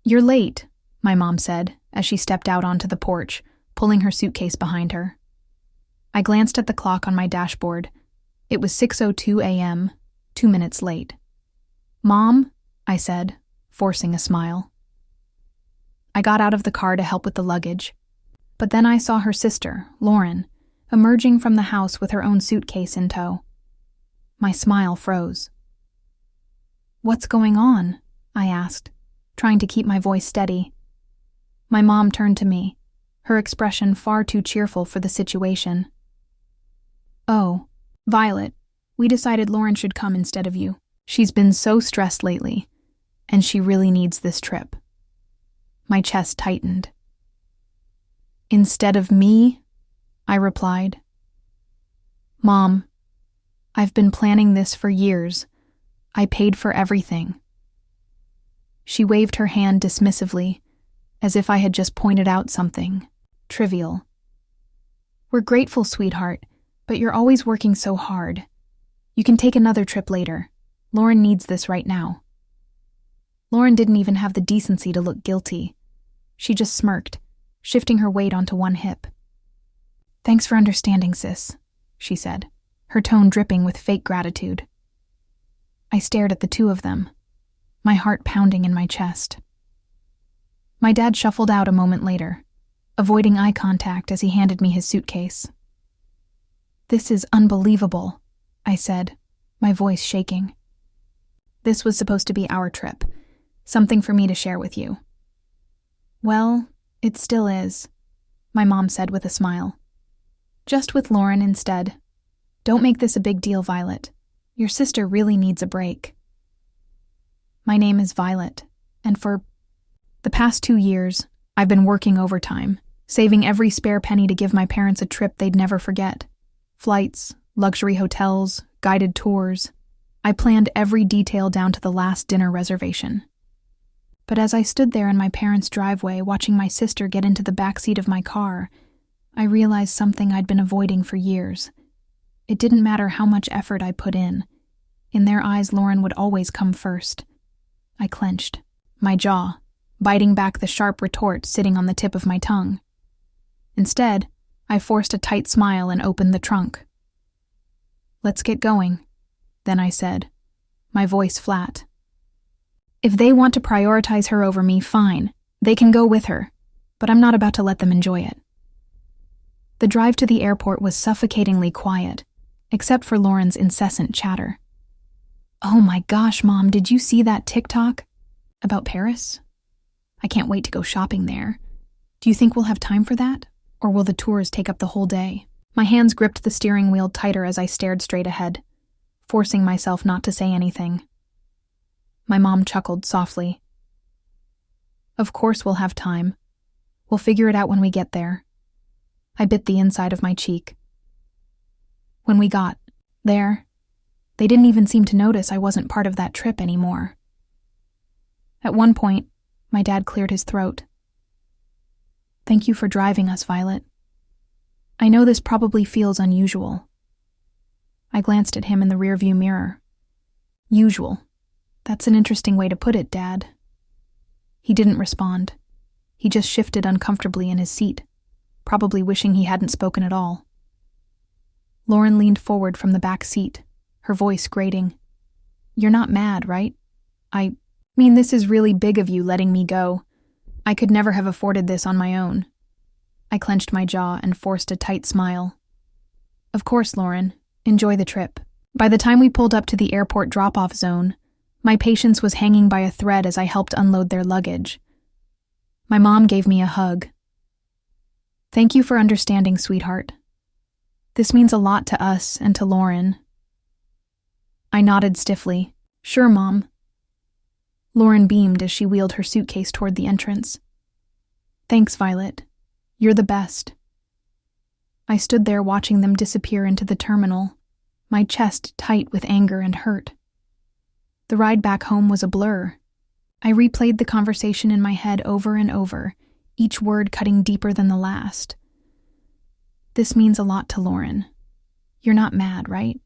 "You're late," my mom said as she stepped out onto the porch, pulling her suitcase behind her. I glanced at the clock on my dashboard. It was 6:02 a.m., 2 minutes late. "Mom," I said, forcing a smile. I got out of the car to help with the luggage, but then I saw her sister, Lauren, emerging from the house with her own suitcase in tow. My smile froze. "What's going on?" I asked, trying to keep my voice steady. My mom turned to me, her expression far too cheerful for the situation. "Oh, Violet, we decided Lauren should come instead of you. She's been so stressed lately, and she really needs this trip." My chest tightened. "Instead of me?" I replied. "Mom, I've been planning this for years. I paid for everything." She waved her hand dismissively, as if I had just pointed out something trivial. "We're grateful, sweetheart, but you're always working so hard. You can take another trip later. Lauren needs this right now." Lauren didn't even have the decency to look guilty. She just smirked, shifting her weight onto one hip. "Thanks for understanding, sis," she said, her tone dripping with fake gratitude. I stared at the two of them, my heart pounding in my chest. My dad shuffled out a moment later, avoiding eye contact as he handed me his suitcase. "This is unbelievable," I said, my voice shaking. "This was supposed to be our trip, something for me to share with you." "Well, it still is," my mom said with a smile. "Just with Lauren instead. Don't make this a big deal, Violet. Your sister really needs a break." My name is Violet, and for the past 2 years, I've been working overtime, saving every spare penny to give my parents a trip they'd never forget. Flights, luxury hotels, guided tours. I planned every detail down to the last dinner reservation. But as I stood there in my parents' driveway watching my sister get into the backseat of my car, I realized something I'd been avoiding for years. It didn't matter how much effort I put in. In their eyes, Lauren would always come first. I clenched, my jaw, biting back the sharp retort sitting on the tip of my tongue. Instead, I forced a tight smile and opened the trunk. "Let's get going," then I said, my voice flat. "If they want to prioritize her over me, fine. They can go with her, but I'm not about to let them enjoy it." The drive to the airport was suffocatingly quiet, except for Lauren's incessant chatter. "Oh my gosh, Mom, did you see that TikTok? About Paris? I can't wait to go shopping there. Do you think we'll have time for that? Or will the tours take up the whole day?" My hands gripped the steering wheel tighter as I stared straight ahead, forcing myself not to say anything. My mom chuckled softly. "Of course we'll have time. We'll figure it out when we get there." I bit the inside of my cheek. When we got there, they didn't even seem to notice I wasn't part of that trip anymore. At one point, my dad cleared his throat. "Thank you for driving us, Violet. I know this probably feels unusual." I glanced at him in the rearview mirror. "Usual. That's an interesting way to put it, Dad." He didn't respond. He just shifted uncomfortably in his seat, probably wishing he hadn't spoken at all. Lauren leaned forward from the back seat, her voice grating. "You're not mad, right? I mean, this is really big of you letting me go. I could never have afforded this on my own." I clenched my jaw and forced a tight smile. "Of course, Lauren. Enjoy the trip." By the time we pulled up to the airport drop-off zone, my patience was hanging by a thread as I helped unload their luggage. My mom gave me a hug. "Thank you for understanding, sweetheart. This means a lot to us and to Lauren." I nodded stiffly. "Sure, Mom." Lauren beamed as she wheeled her suitcase toward the entrance. "Thanks, Violet. You're the best." I stood there watching them disappear into the terminal, my chest tight with anger and hurt. The ride back home was a blur. I replayed the conversation in my head over and over, each word cutting deeper than the last. "This means a lot to Lauren. You're not mad, right?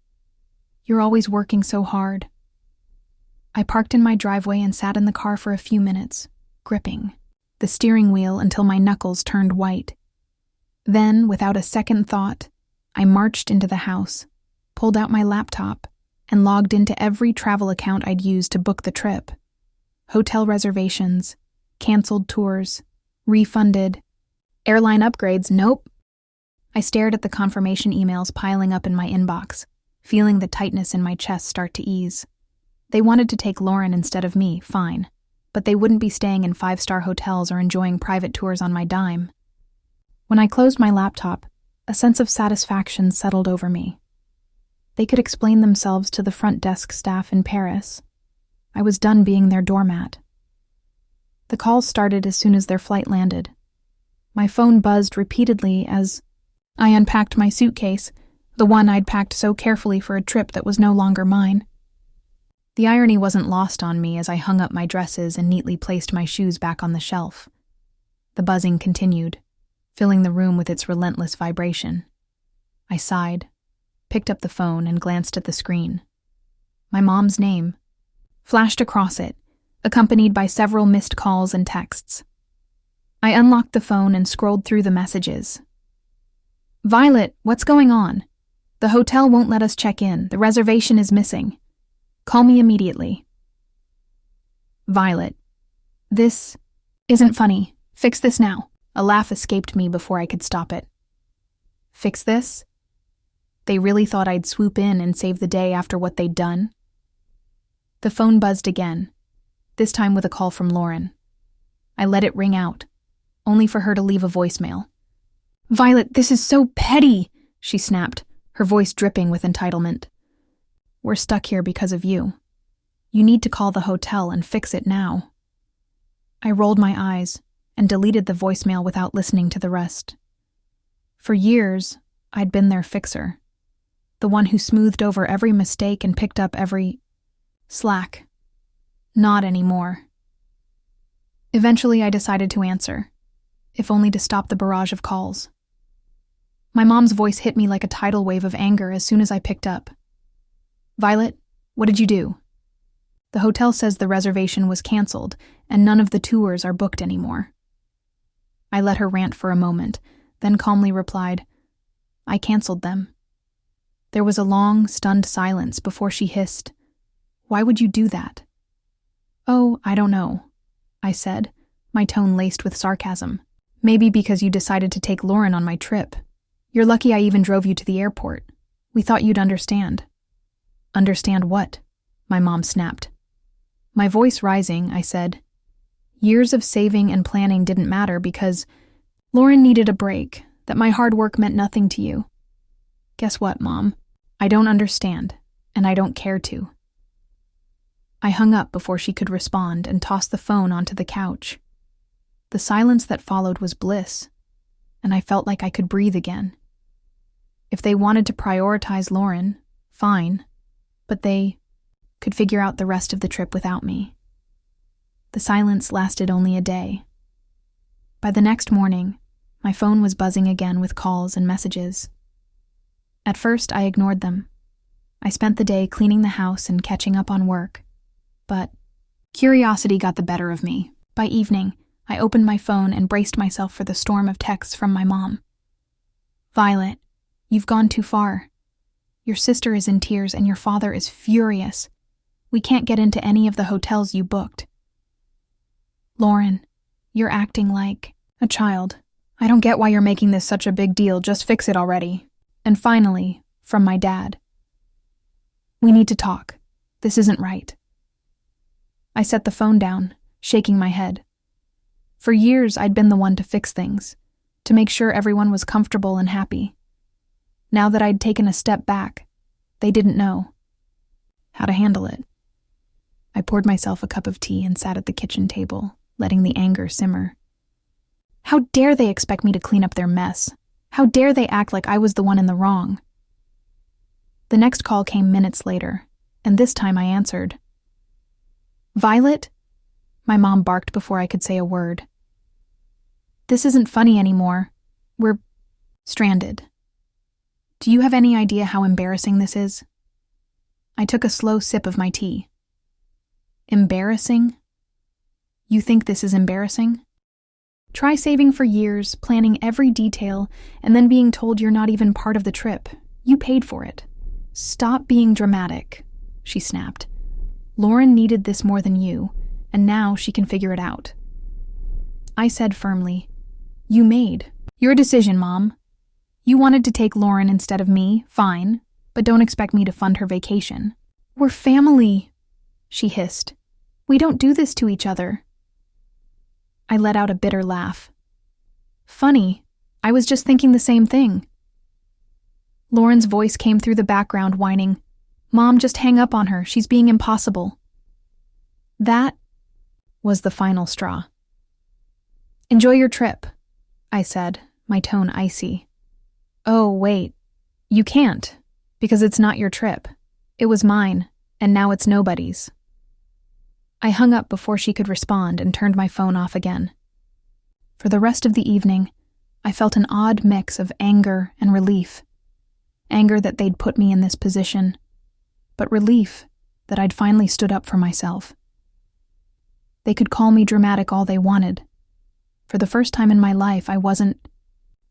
You're always working so hard." I parked in my driveway and sat in the car for a few minutes, gripping the steering wheel until my knuckles turned white. Then, without a second thought, I marched into the house, pulled out my laptop, and logged into every travel account I'd used to book the trip. Hotel reservations, canceled tours, refunded, airline upgrades, nope. I stared at the confirmation emails piling up in my inbox, feeling the tightness in my chest start to ease. They wanted to take Lauren instead of me, fine, but they wouldn't be staying in 5-star hotels or enjoying private tours on my dime. When I closed my laptop, a sense of satisfaction settled over me. They could explain themselves to the front desk staff in Paris. I was done being their doormat. The calls started as soon as their flight landed. My phone buzzed repeatedly as I unpacked my suitcase, the one I'd packed so carefully for a trip that was no longer mine. The irony wasn't lost on me as I hung up my dresses and neatly placed my shoes back on the shelf. The buzzing continued, filling the room with its relentless vibration. I sighed, picked up the phone, and glanced at the screen. My mom's name flashed across it, accompanied by several missed calls and texts. I unlocked the phone and scrolled through the messages. "Violet, what's going on? The hotel won't let us check in. The reservation is missing. Call me immediately." "Violet, this isn't funny. Fix this now." A laugh escaped me before I could stop it. Fix this? They really thought I'd swoop in and save the day after what they'd done? The phone buzzed again, this time with a call from Lauren. I let it ring out, only for her to leave a voicemail. "Violet, this is so petty," she snapped, her voice dripping with entitlement. "We're stuck here because of you. You need to call the hotel and fix it now." I rolled my eyes and deleted the voicemail without listening to the rest. For years, I'd been their fixer, the one who smoothed over every mistake and picked up every slack. Not anymore. Eventually, I decided to answer, if only to stop the barrage of calls. My mom's voice hit me like a tidal wave of anger as soon as I picked up. "Violet, what did you do?" "The hotel says the reservation was canceled and none of the tours are booked anymore." I let her rant for a moment, then calmly replied, "I canceled them." There was a long, stunned silence before she hissed, "Why would you do that?" "Oh, I don't know," I said, my tone laced with sarcasm. "Maybe because you decided to take Lauren on my trip. You're lucky I even drove you to the airport. We thought you'd understand." "Understand what?" my mom snapped. My voice rising, I said, "Years of saving and planning didn't matter because Lauren needed a break, that my hard work meant nothing to you. Guess what, Mom? I don't understand, and I don't care to." I hung up before she could respond and tossed the phone onto the couch. The silence that followed was bliss, and I felt like I could breathe again. If they wanted to prioritize Lauren, fine, but they could figure out the rest of the trip without me. The silence lasted only a day. By the next morning, my phone was buzzing again with calls and messages. At first, I ignored them. I spent the day cleaning the house and catching up on work. But curiosity got the better of me. By evening, I opened my phone and braced myself for the storm of texts from my mom. "Violet, you've gone too far. Your sister is in tears and your father is furious. We can't get into any of the hotels you booked. Lauren, you're acting like a child. I don't get why you're making this such a big deal, just fix it already." And finally, from my dad, "We need to talk. This isn't right." I set the phone down, shaking my head. For years, I'd been the one to fix things, to make sure everyone was comfortable and happy. Now that I'd taken a step back, they didn't know how to handle it. I poured myself a cup of tea and sat at the kitchen table, letting the anger simmer. How dare they expect me to clean up their mess? How dare they act like I was the one in the wrong? The next call came minutes later, and this time I answered. "Violet?" My mom barked before I could say a word. "This isn't funny anymore. We're stranded. Do you have any idea how embarrassing this is?" I took a slow sip of my tea. "Embarrassing? You think this is embarrassing? Try saving for years, planning every detail, and then being told you're not even part of the trip. You paid for it. Stop being dramatic, she snapped. Lauren needed this more than you, and now she can figure it out. I said firmly, You made your decision, Mom. You wanted to take Lauren instead of me, fine, but don't expect me to fund her vacation. We're family, she hissed. We don't do this to each other. I let out a bitter laugh. Funny, I was just thinking the same thing. Lauren's voice came through the background whining, Mom, just hang up on her, she's being impossible. That was the final straw. Enjoy your trip, I said, my tone icy. Oh, wait, you can't, because it's not your trip. It was mine, and now it's nobody's. I hung up before she could respond and turned my phone off again. For the rest of the evening, I felt an odd mix of anger and relief. Anger that they'd put me in this position, but relief that I'd finally stood up for myself. They could call me dramatic all they wanted. For the first time in my life, I wasn't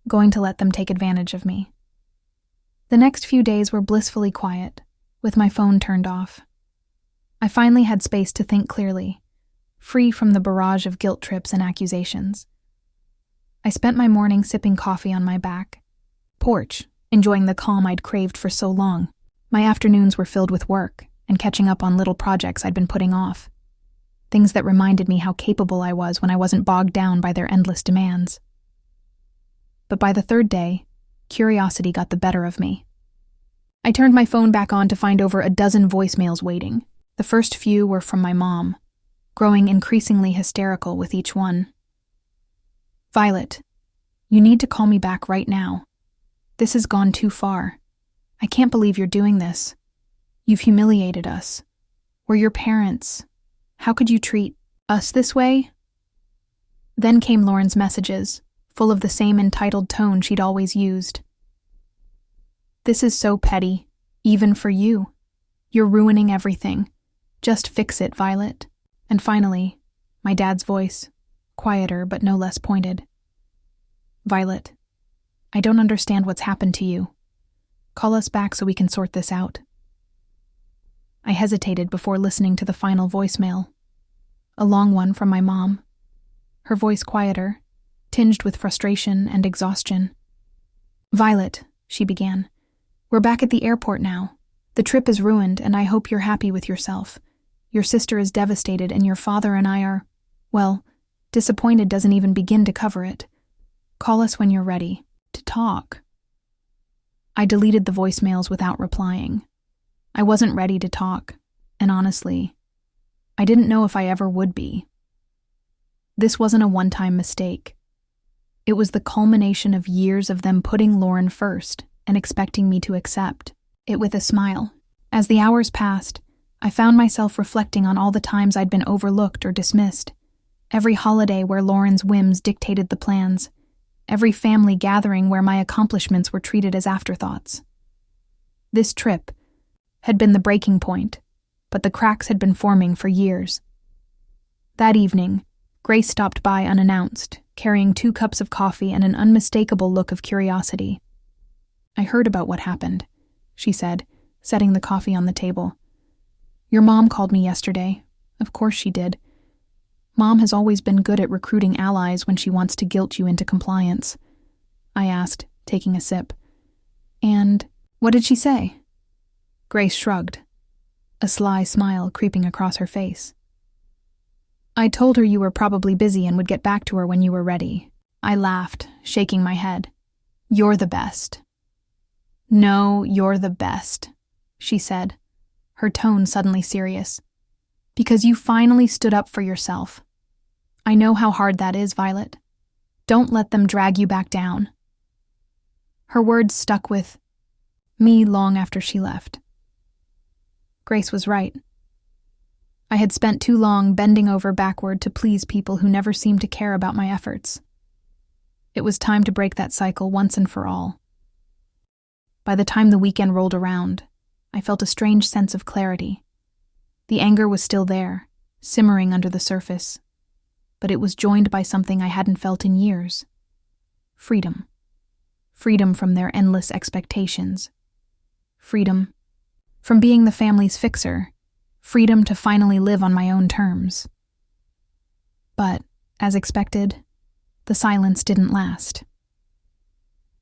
going to let them take advantage of me. The next few days were blissfully quiet, with my phone turned off. I finally had space to think clearly, free from the barrage of guilt trips and accusations. I spent my morning sipping coffee on my back porch, enjoying the calm I'd craved for so long. My afternoons were filled with work and catching up on little projects I'd been putting off. Things that reminded me how capable I was when I wasn't bogged down by their endless demands. But by the third day, curiosity got the better of me. I turned my phone back on to find over a dozen voicemails waiting. The first few were from my mom, growing increasingly hysterical with each one. Violet, you need to call me back right now. This has gone too far. I can't believe you're doing this. You've humiliated us. We're your parents. How could you treat us this way? Then came Lauren's messages, full of the same entitled tone she'd always used. This is so petty, even for you. You're ruining everything. Just fix it, Violet. And finally, my dad's voice, quieter but no less pointed. Violet, I don't understand what's happened to you. Call us back so we can sort this out. I hesitated before listening to the final voicemail. A long one from my mom. Her voice quieter, tinged with frustration and exhaustion. Violet, she began, we're back at the airport now. The trip is ruined, and I hope you're happy with yourself. Your sister is devastated, and your father and I are, well, disappointed doesn't even begin to cover it. Call us when you're ready to talk. I deleted the voicemails without replying. I wasn't ready to talk, and honestly, I didn't know if I ever would be. This wasn't a one-time mistake. It was the culmination of years of them putting Lauren first and expecting me to accept it with a smile. As the hours passed, I found myself reflecting on all the times I'd been overlooked or dismissed. Every holiday where Lauren's whims dictated the plans. Every family gathering where my accomplishments were treated as afterthoughts. This trip had been the breaking point, but the cracks had been forming for years. That evening, Grace stopped by unannounced, carrying 2 cups of coffee and an unmistakable look of curiosity. I heard about what happened, she said, setting the coffee on the table. Your mom called me yesterday. Of course she did. Mom has always been good at recruiting allies when she wants to guilt you into compliance. I asked, taking a sip. And what did she say? Grace shrugged, a sly smile creeping across her face. I told her you were probably busy and would get back to her when you were ready. I laughed, shaking my head. You're the best. No, you're the best, she said, her tone suddenly serious. Because you finally stood up for yourself. I know how hard that is, Violet. Don't let them drag you back down. Her words stuck with me long after she left. Grace was right. I had spent too long bending over backward to please people who never seemed to care about my efforts. It was time to break that cycle once and for all. By the time the weekend rolled around, I felt a strange sense of clarity. The anger was still there, simmering under the surface, but it was joined by something I hadn't felt in years. Freedom. Freedom from their endless expectations. Freedom from being the family's fixer. Freedom to finally live on my own terms. But, as expected, the silence didn't last.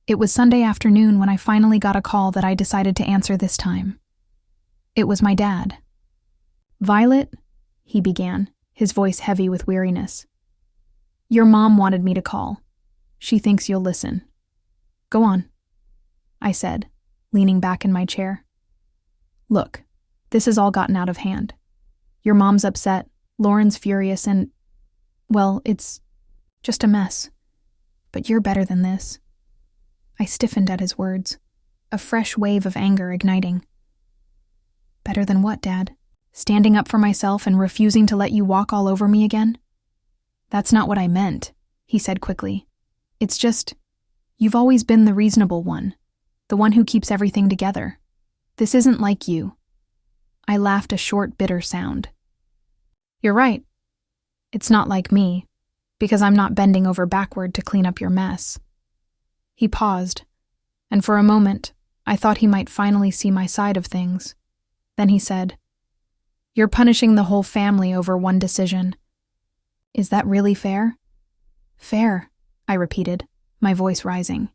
It was Sunday afternoon when I finally got a call that I decided to answer this time. It was my dad. "Violet," he began, his voice heavy with weariness. "Your mom wanted me to call. She thinks you'll listen." "Go on," I said, leaning back in my chair. "Look, this has all gotten out of hand. Your mom's upset, Lauren's furious, and, well, it's just a mess. But you're better than this." I stiffened at his words, a fresh wave of anger igniting. "Better than what, Dad? Standing up for myself and refusing to let you walk all over me again?" "That's not what I meant," he said quickly. "It's just, you've always been the reasonable one, the one who keeps everything together. This isn't like you." I laughed a short, bitter sound. "You're right. It's not like me, because I'm not bending over backward to clean up your mess." He paused, and for a moment, I thought he might finally see my side of things. Then he said, "You're punishing the whole family over one decision. Is that really fair?" "Fair," I repeated, my voice rising.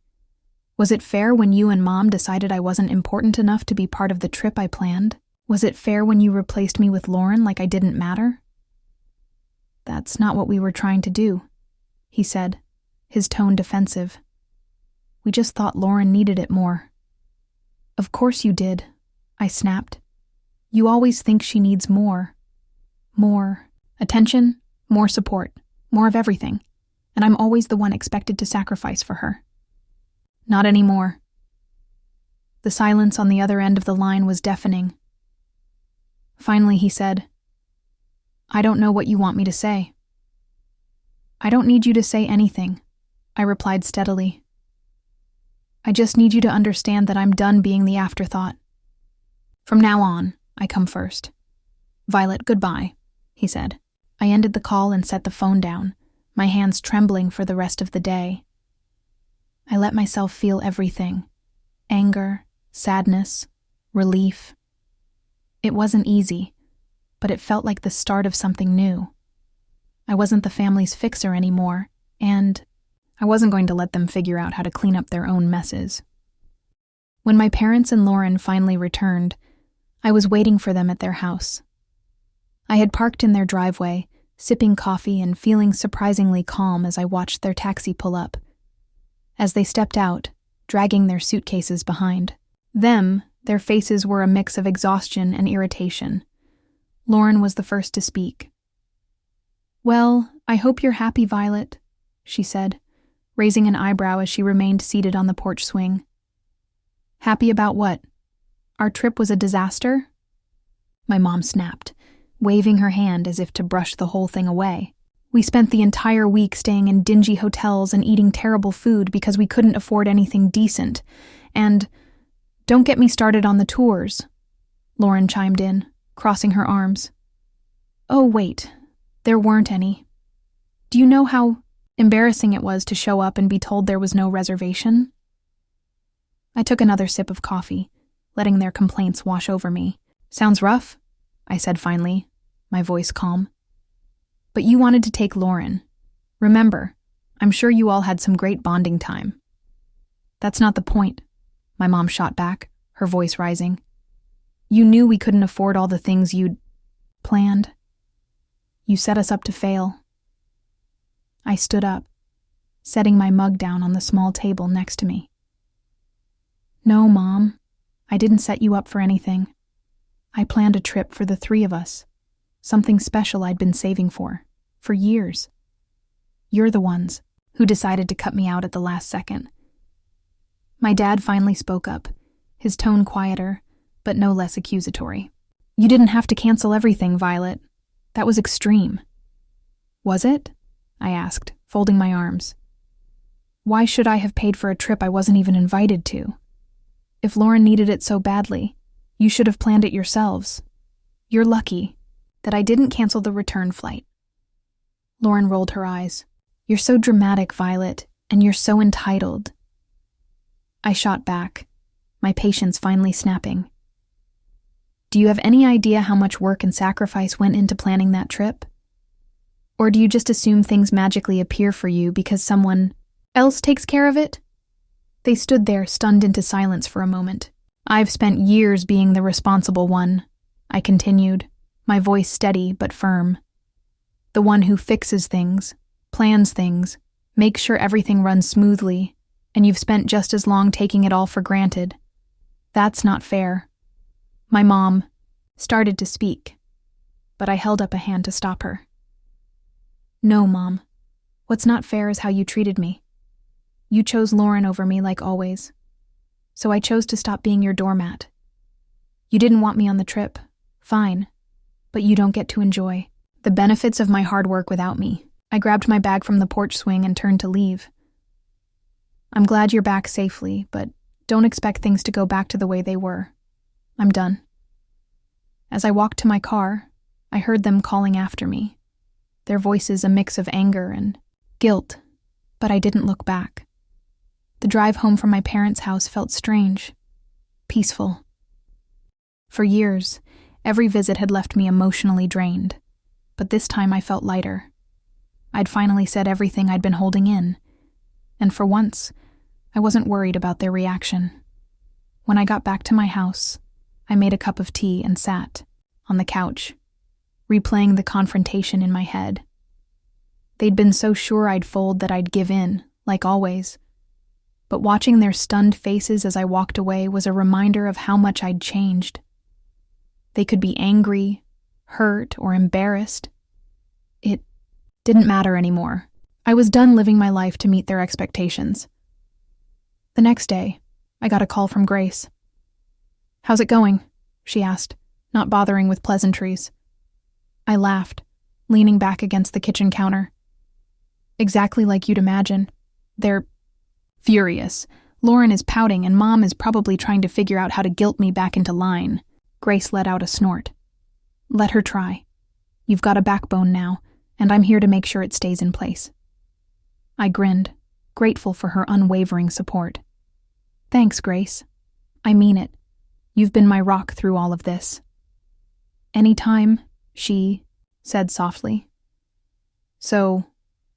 "Was it fair when you and Mom decided I wasn't important enough to be part of the trip I planned? Was it fair when you replaced me with Lauren like I didn't matter?" "That's not what we were trying to do," he said, his tone defensive. "We just thought Lauren needed it more." "Of course you did," I snapped. "You always think she needs more. More attention, more support, more of everything, and I'm always the one expected to sacrifice for her." "Not anymore." The silence on the other end of the line was deafening. Finally he said, "I don't know what you want me to say." "I don't need you to say anything," I replied steadily. "I just need you to understand that I'm done being the afterthought. From now on, I come first." "Violet, goodbye," he said. I ended the call and set the phone down, my hands trembling for the rest of the day. I let myself feel everything: anger, sadness, relief. It wasn't easy, but it felt like the start of something new. I wasn't the family's fixer anymore, and I wasn't going to let them figure out how to clean up their own messes. When my parents and Lauren finally returned, I was waiting for them at their house. I had parked in their driveway, sipping coffee and feeling surprisingly calm as I watched their taxi pull up. As they stepped out, dragging their suitcases behind, their faces were a mix of exhaustion and irritation. Lauren was the first to speak. "Well, I hope you're happy, Violet," she said, raising an eyebrow as she remained seated on the porch swing. "Happy about what? Our trip was a disaster?" My mom snapped, waving her hand as if to brush the whole thing away. "We spent the entire week staying in dingy hotels and eating terrible food because we couldn't afford anything decent. And don't get me started on the tours," Lauren chimed in, crossing her arms. "Oh, wait, there weren't any. Do you know how embarrassing it was to show up and be told there was no reservation?" I took another sip of coffee, letting their complaints wash over me. "Sounds rough," I said finally, my voice calm. "But you wanted to take Lauren. Remember, I'm sure you all had some great bonding time." "That's not the point," my mom shot back, her voice rising. "You knew we couldn't afford all the things you'd planned. You set us up to fail." I stood up, setting my mug down on the small table next to me. "No, Mom, I didn't set you up for anything. I planned a trip for the three of us, something special I'd been saving for years. You're the ones who decided to cut me out at the last second." My dad finally spoke up, his tone quieter, but no less accusatory. "You didn't have to cancel everything, Violet. That was extreme." "Was it?" I asked, folding my arms. "Why should I have paid for a trip I wasn't even invited to? If Lauren needed it so badly, you should have planned it yourselves. You're lucky that I didn't cancel the return flight." Lauren rolled her eyes. You're so dramatic, Violet, and you're so entitled. I shot back, my patience finally snapping. Do you have any idea how much work and sacrifice went into planning that trip? Or do you just assume things magically appear for you because someone else takes care of it? They stood there, stunned into silence for a moment. I've spent years being the responsible one, I continued, my voice steady but firm. The one who fixes things, plans things, makes sure everything runs smoothly, and you've spent just as long taking it all for granted. That's not fair. My mom started to speak, but I held up a hand to stop her. No, Mom. What's not fair is how you treated me. You chose Lauren over me like always, so I chose to stop being your doormat. You didn't want me on the trip, fine, but you don't get to enjoy the benefits of my hard work without me. I grabbed my bag from the porch swing and turned to leave. I'm glad you're back safely, but don't expect things to go back to the way they were. I'm done. As I walked to my car, I heard them calling after me, their voices a mix of anger and guilt, but I didn't look back. The drive home from my parents' house felt strange, peaceful. For years, every visit had left me emotionally drained, but this time I felt lighter. I'd finally said everything I'd been holding in, and for once, I wasn't worried about their reaction. When I got back to my house, I made a cup of tea and sat on the couch, replaying the confrontation in my head. They'd been so sure I'd fold that I'd give in, like always. But watching their stunned faces as I walked away was a reminder of how much I'd changed. They could be angry, hurt, or embarrassed. It didn't matter anymore. I was done living my life to meet their expectations. The next day, I got a call from Grace. "How's it going?" she asked, not bothering with pleasantries. I laughed, leaning back against the kitchen counter. Exactly like you'd imagine. They're furious. Lauren is pouting and Mom is probably trying to figure out how to guilt me back into line. Grace let out a snort. Let her try. You've got a backbone now, and I'm here to make sure it stays in place. I grinned, grateful for her unwavering support. Thanks, Grace. I mean it. You've been my rock through all of this. Anytime, she said softly. So,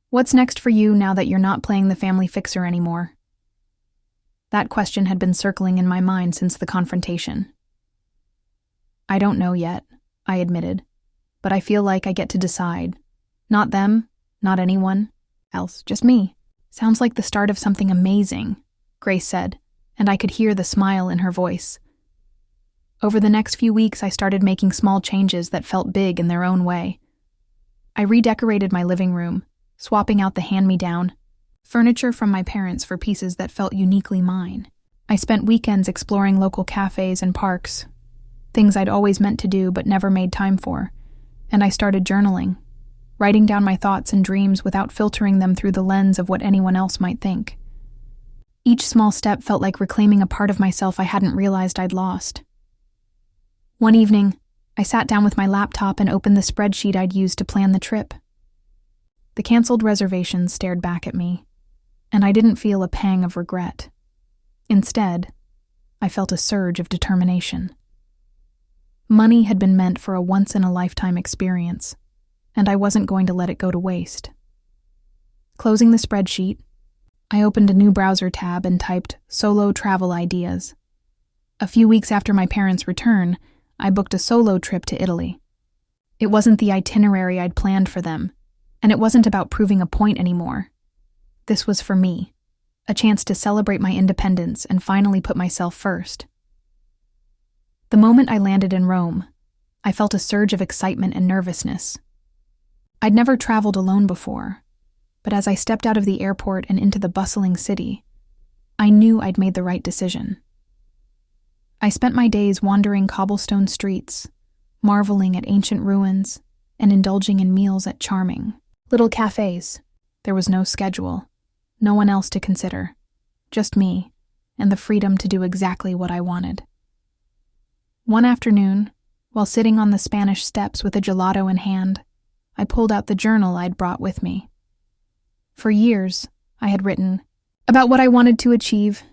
what's next for you now that you're not playing the family fixer anymore? That question had been circling in my mind since the confrontation. I don't know yet, I admitted, but I feel like I get to decide. Not them, not anyone else, just me. Sounds like the start of something amazing, Grace said, and I could hear the smile in her voice. Over the next few weeks, I started making small changes that felt big in their own way. I redecorated my living room, swapping out the hand-me-down furniture from my parents for pieces that felt uniquely mine. I spent weekends exploring local cafes and parks, things I'd always meant to do but never made time for, and I started journaling, writing down my thoughts and dreams without filtering them through the lens of what anyone else might think. Each small step felt like reclaiming a part of myself I hadn't realized I'd lost. One evening, I sat down with my laptop and opened the spreadsheet I'd used to plan the trip. The canceled reservations stared back at me, and I didn't feel a pang of regret. Instead, I felt a surge of determination. Money had been meant for a once-in-a-lifetime experience, and I wasn't going to let it go to waste. Closing the spreadsheet, I opened a new browser tab and typed solo travel ideas. A few weeks after my parents' return, I booked a solo trip to Italy. It wasn't the itinerary I'd planned for them, and it wasn't about proving a point anymore. This was for me, a chance to celebrate my independence and finally put myself first. The moment I landed in Rome, I felt a surge of excitement and nervousness. I'd never traveled alone before, but as I stepped out of the airport and into the bustling city, I knew I'd made the right decision. I spent my days wandering cobblestone streets, marveling at ancient ruins, and indulging in meals at charming little cafes. There was no schedule, no one else to consider, just me, and the freedom to do exactly what I wanted. One afternoon, while sitting on the Spanish steps with a gelato in hand, I pulled out the journal I'd brought with me. For years, I had written about what I wanted to achieve,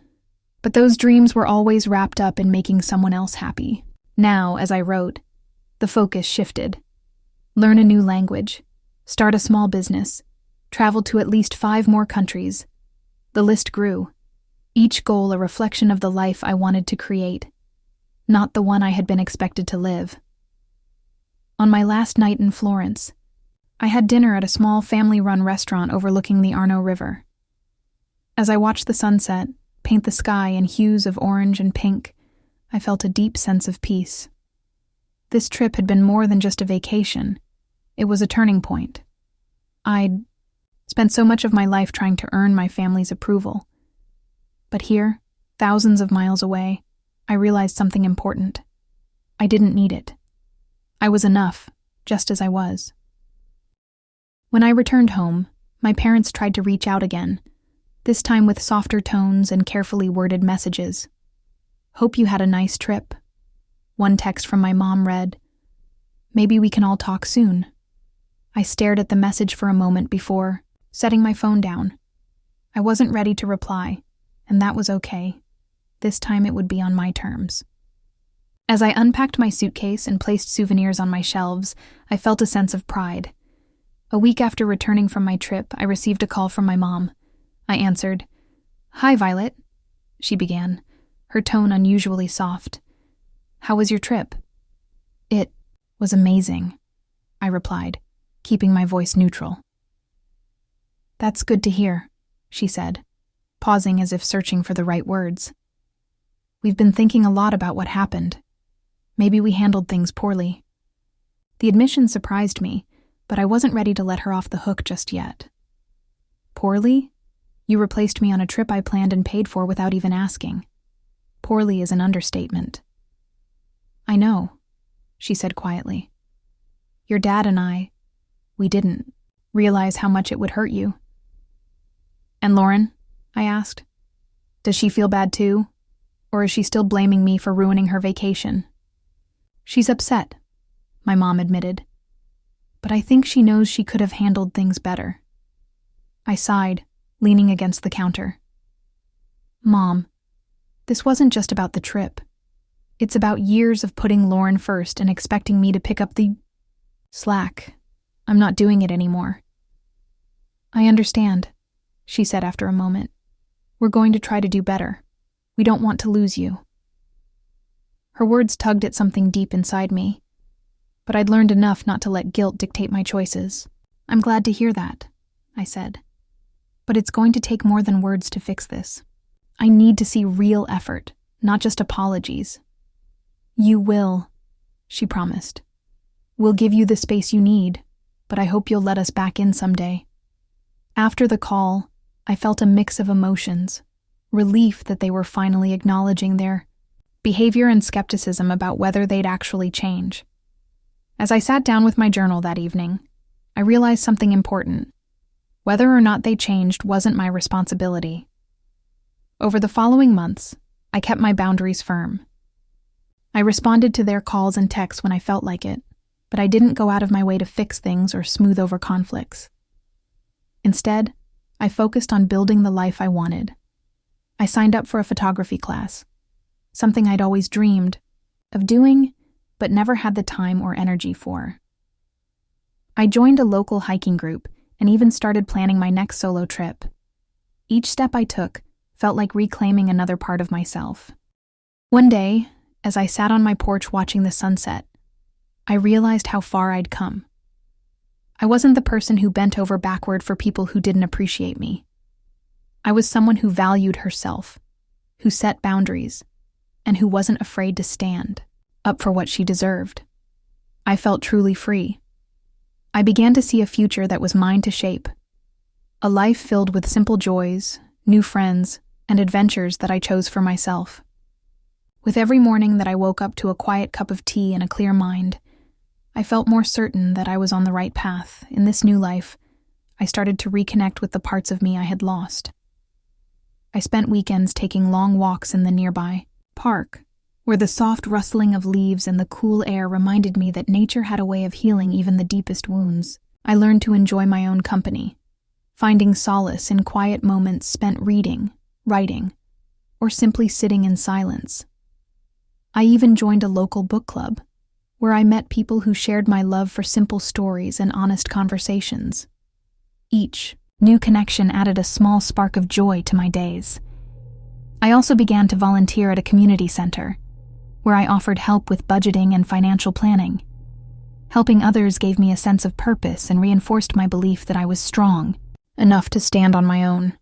but those dreams were always wrapped up in making someone else happy. Now, as I wrote, the focus shifted. Learn a new language, start a small business, travel to at least 5 more countries. The list grew, each goal a reflection of the life I wanted to create, not the one I had been expected to live. On my last night in Florence, I had dinner at a small family-run restaurant overlooking the Arno River. As I watched the sunset paint the sky in hues of orange and pink, I felt a deep sense of peace. This trip had been more than just a vacation. It was a turning point. I'd spent so much of my life trying to earn my family's approval. But here, thousands of miles away, I realized something important. I didn't need it. I was enough, just as I was. When I returned home, my parents tried to reach out again, this time with softer tones and carefully worded messages. "Hope you had a nice trip." One text from my mom read, "Maybe we can all talk soon." I stared at the message for a moment before setting my phone down. I wasn't ready to reply, and that was okay. This time it would be on my terms. As I unpacked my suitcase and placed souvenirs on my shelves, I felt a sense of pride. A week after returning from my trip, I received a call from my mom. I answered. "Hi, Violet," she began, her tone unusually soft. "How was your trip?" "It was amazing," I replied, keeping my voice neutral. "That's good to hear," she said, pausing as if searching for the right words. "We've been thinking a lot about what happened. Maybe we handled things poorly." The admission surprised me, but I wasn't ready to let her off the hook just yet. "Poorly? You replaced me on a trip I planned and paid for without even asking. Poorly is an understatement." "I know," she said quietly. "Your dad and we didn't realize how much it would hurt you." "And Lauren?" I asked. "Does she feel bad too? Or is she still blaming me for ruining her vacation?" "She's upset," my mom admitted. "But I think she knows she could have handled things better." I sighed, leaning against the counter. "Mom, this wasn't just about the trip. It's about years of putting Lauren first and expecting me to pick up the slack. I'm not doing it anymore." "I understand," she said after a moment. "We're going to try to do better. We don't want to lose you." Her words tugged at something deep inside me, but I'd learned enough not to let guilt dictate my choices. "I'm glad to hear that," I said. "But it's going to take more than words to fix this. I need to see real effort, not just apologies." "You will," she promised. "We'll give you the space you need, but I hope you'll let us back in someday." After the call, I felt a mix of emotions, relief that they were finally acknowledging their behavior and skepticism about whether they'd actually change. As I sat down with my journal that evening, I realized something important. Whether or not they changed wasn't my responsibility. Over the following months, I kept my boundaries firm. I responded to their calls and texts when I felt like it, but I didn't go out of my way to fix things or smooth over conflicts. Instead, I focused on building the life I wanted. I signed up for a photography class, something I'd always dreamed of doing, but never had the time or energy for. I joined a local hiking group and even started planning my next solo trip. Each step I took felt like reclaiming another part of myself. One day, as I sat on my porch watching the sunset, I realized how far I'd come. I wasn't the person who bent over backward for people who didn't appreciate me. I was someone who valued herself, who set boundaries, and who wasn't afraid to stand up for what she deserved. I felt truly free. I began to see a future that was mine to shape, a life filled with simple joys, new friends, and adventures that I chose for myself. With every morning that I woke up to a quiet cup of tea and a clear mind, I felt more certain that I was on the right path. In this new life, I started to reconnect with the parts of me I had lost. I spent weekends taking long walks in the nearby park, where the soft rustling of leaves and the cool air reminded me that nature had a way of healing even the deepest wounds. I learned to enjoy my own company, finding solace in quiet moments spent reading, writing, or simply sitting in silence. I even joined a local book club, where I met people who shared my love for simple stories and honest conversations. Each new connection added a small spark of joy to my days. I also began to volunteer at a community center, where I offered help with budgeting and financial planning. Helping others gave me a sense of purpose and reinforced my belief that I was strong enough to stand on my own.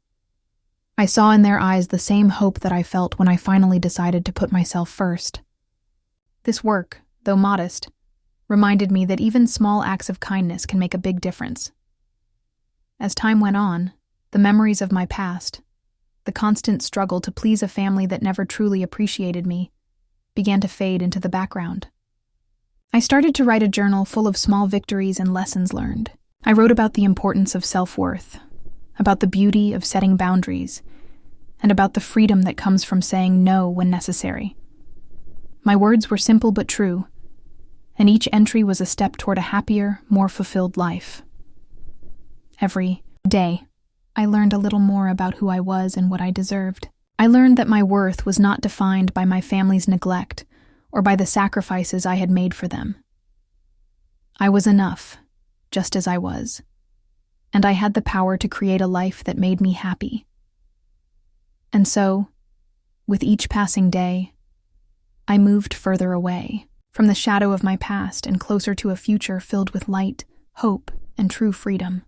I saw in their eyes the same hope that I felt when I finally decided to put myself first. This work, though modest, reminded me that even small acts of kindness can make a big difference. As time went on, the memories of my past, the constant struggle to please a family that never truly appreciated me, began to fade into the background. I started to write a journal full of small victories and lessons learned. I wrote about the importance of self-worth, about the beauty of setting boundaries, and about the freedom that comes from saying no when necessary. My words were simple but true, and each entry was a step toward a happier, more fulfilled life. Every day, I learned a little more about who I was and what I deserved. I learned that my worth was not defined by my family's neglect or by the sacrifices I had made for them. I was enough, just as I was, and I had the power to create a life that made me happy. And so, with each passing day, I moved further away from the shadow of my past and closer to a future filled with light, hope, and true freedom.